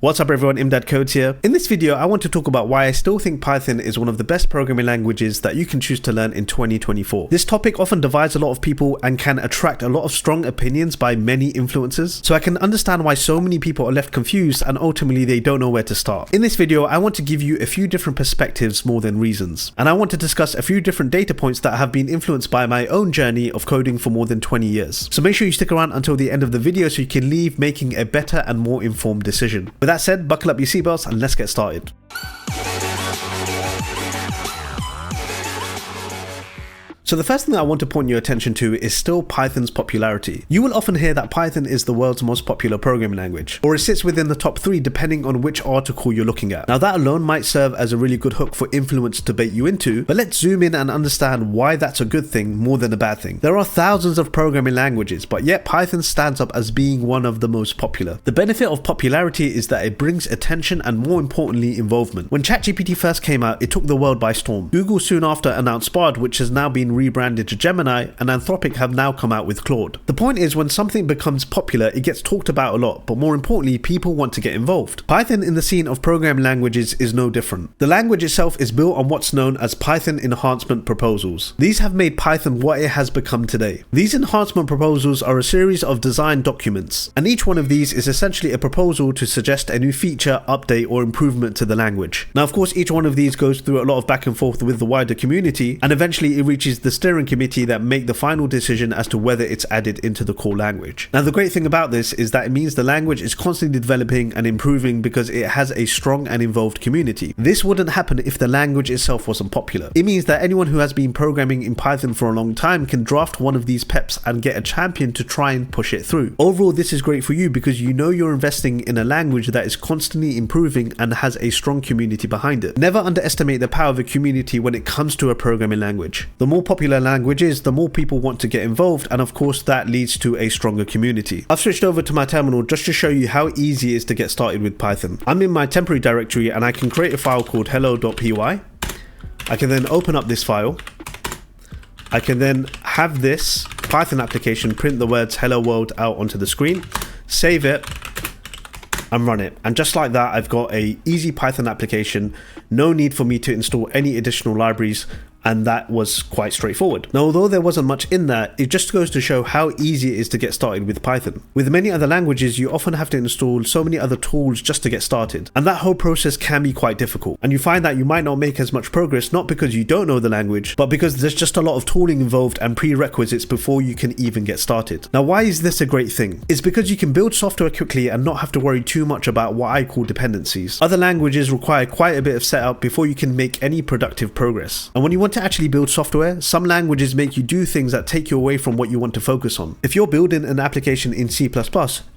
What's up everyone, Imdad Codes here. In this video, I want to talk about why I still think Python is one of the best programming languages that you can choose to learn in 2024. This topic often divides a lot of people and can attract a lot of strong opinions by many influencers, so I can understand why so many people are left confused and ultimately they don't know where to start. In this video, I want to give you a few different perspectives more than reasons, and I want to discuss a few different data points that have been influenced by my own journey of coding for more than 20 years. So make sure you stick around until the end of the video so you can leave making a better and more informed decision. With that said, buckle up your seatbelts and let's get started. So the first thing that I want to point your attention to is still Python's popularity. You will often hear that Python is the world's most popular programming language, or it sits within the top 3 depending on which article you're looking at. Now that alone might serve as a really good hook for influence to bait you into, but let's zoom in and understand why that's a good thing more than a bad thing. There are thousands of programming languages, but yet Python stands up as being one of the most popular. The benefit of popularity is that it brings attention and, more importantly, involvement. When ChatGPT first came out, it took the world by storm. Google soon after announced Bard, which has now been rebranded to Gemini, and Anthropic have now come out with Claude. The point is, when something becomes popular, it gets talked about a lot, but more importantly, people want to get involved. Python in the scene of programming languages is no different. The language itself is built on what's known as Python enhancement proposals. These have made Python what it has become today. These enhancement proposals are a series of design documents, and each one of these is essentially a proposal to suggest a new feature, update, or improvement to the language. Now, of course, each one of these goes through a lot of back and forth with the wider community, and eventually it reaches the steering committee that make the final decision as to whether it's added into the core language. Now, the great thing about this is that it means the language is constantly developing and improving because it has a strong and involved community. This wouldn't happen if the language itself wasn't popular. It means that anyone who has been programming in Python for a long time can draft one of these peps and get a champion to try and push it through. Overall, this is great for you because you know you're investing in a language that is constantly improving and has a strong community behind it. Never underestimate the power of a community when it comes to a programming language. The more popular language is, the more people want to get involved, and of course that leads to a stronger community. I've switched over to my terminal just to show you how easy it is to get started with Python. I'm in my temporary directory and I can create a file called hello.py. I can then open up this file. I can then have this Python application print the words hello world out onto the screen, save it, and run it. And just like that, I've got a easy Python application. No need for me to install any additional libraries, and that was quite straightforward. Now, although there wasn't much in that, it just goes to show how easy it is to get started with Python. With many other languages, you often have to install so many other tools just to get started, and that whole process can be quite difficult. And you find that you might not make as much progress, not because you don't know the language, but because there's just a lot of tooling involved and prerequisites before you can even get started. Now, why is this a great thing? It's because you can build software quickly and not have to worry too much about what I call dependencies. Other languages require quite a bit of setup before you can make any productive progress. And when you want to actually build software, some languages make you do things that take you away from what you want to focus on. If you're building an application in C++,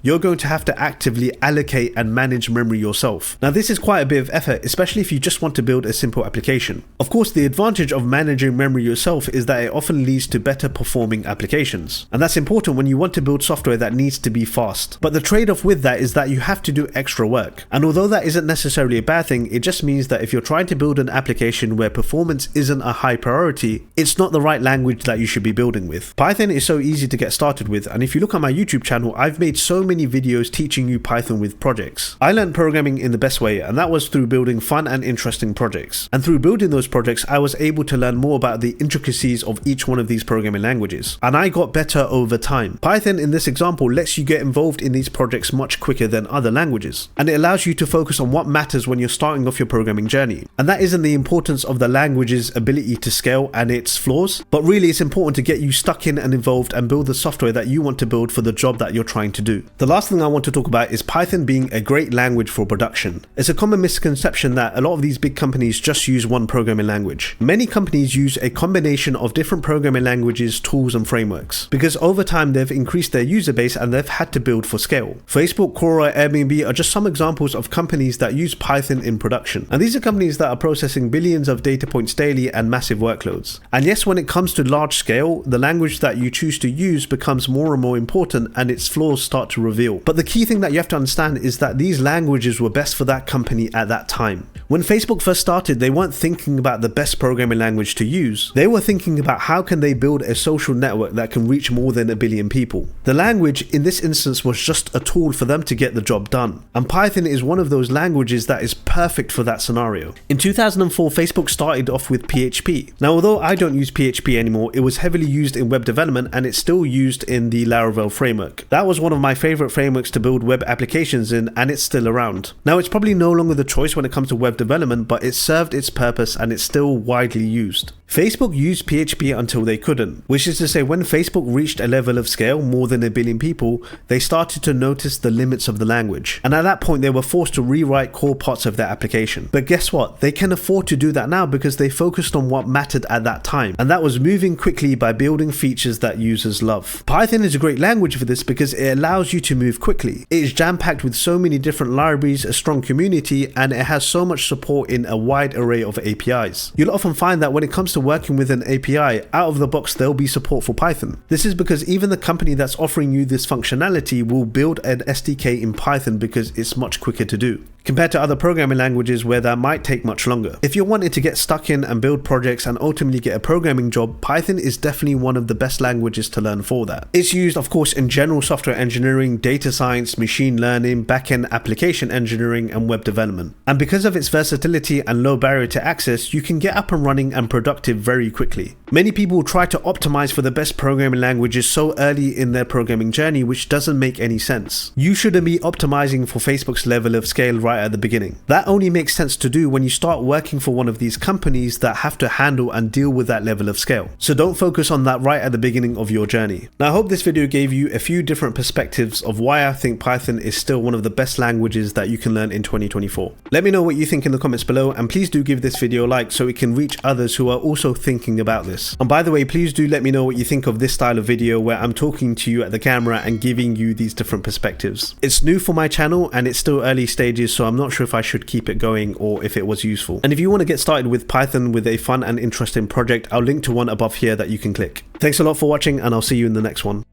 you're going to have to actively allocate and manage memory yourself. Now, this is quite a bit of effort, especially if you just want to build a simple application. Of course, the advantage of managing memory yourself is that it often leads to better performing applications. And that's important when you want to build software that needs to be fast. But the trade-off with that is that you have to do extra work. And although that isn't necessarily a bad thing, it just means that if you're trying to build an application where performance isn't a high priority, it's not the right language that you should be building with. Python is so easy to get started with, and if you look at my YouTube channel, I've made so many videos teaching you Python with projects. I learned programming in the best way, and that was through building fun and interesting projects. And through building those projects, I was able to learn more about the intricacies of each one of these programming languages, and I got better over time. Python in this example lets you get involved in these projects much quicker than other languages, and it allows you to focus on what matters when you're starting off your programming journey. And that isn't the importance of the language's ability to scale and its flaws, but really it's important to get you stuck in and involved and build the software that you want to build for the job that you're trying to do. The last thing I want to talk about is Python being a great language for production. It's a common misconception that a lot of these big companies just use one programming language. Many companies use a combination of different programming languages, tools, and frameworks, because over time they've increased their user base and they've had to build for scale. Facebook, Quora, Airbnb are just some examples of companies that use Python in production. And these are companies that are processing billions of data points daily and massively massive workloads. And yes, when it comes to large scale, the language that you choose to use becomes more and more important and its flaws start to reveal. But the key thing that you have to understand is that these languages were best for that company at that time. When Facebook first started, they weren't thinking about the best programming language to use. They were thinking about how can they build a social network that can reach more than 1 billion people. The language in this instance was just a tool for them to get the job done. And Python is one of those languages that is perfect for that scenario. In 2004, Facebook started off with PHP. Now, although I don't use PHP anymore, it was heavily used in web development and it's still used in the Laravel framework. That was one of my favorite frameworks to build web applications in, and it's still around. Now, it's probably no longer the choice when it comes to web development, but it served its purpose and it's still widely used. Facebook used PHP until they couldn't, which is to say when Facebook reached a level of scale, more than 1 billion people, they started to notice the limits of the language. And at that point, they were forced to rewrite core parts of their application. But guess what? They can afford to do that now because they focused on what mattered at that time. And that was moving quickly by building features that users love. Python is a great language for this because it allows you to move quickly. It is jam-packed with so many different libraries, a strong community, and it has so much support in a wide array of APIs. You'll often find that when it comes to working with an API, out of the box there'll be support for Python. This is because even the company that's offering you this functionality will build an SDK in Python because it's much quicker to do, compared to other programming languages where that might take much longer. If you're wanting to get stuck in and build projects and ultimately get a programming job, Python is definitely one of the best languages to learn for that. It's used, of course, in general software engineering, data science, machine learning, back-end application engineering, and web development. And because of its versatility and low barrier to access, you can get up and running and productive very quickly. Many people try to optimize for the best programming languages so early in their programming journey, which doesn't make any sense. You shouldn't be optimizing for Facebook's level of scale right at the beginning. That only makes sense to do when you start working for one of these companies that have to handle and deal with that level of scale. So don't focus on that right at the beginning of your journey. Now, I hope this video gave you a few different perspectives of why I think Python is still one of the best languages that you can learn in 2024. Let me know what you think in the comments below, and please do give this video a like so it can reach others who are also thinking about this. And by the way, please do let me know what you think of this style of video where I'm talking to you at the camera and giving you these different perspectives. It's new for my channel and it's still early stages, so I'm not sure if I should keep it going or if it was useful. And if you want to get started with Python with a fun and interesting project, I'll link to one above here that you can click. Thanks a lot for watching, and I'll see you in the next one.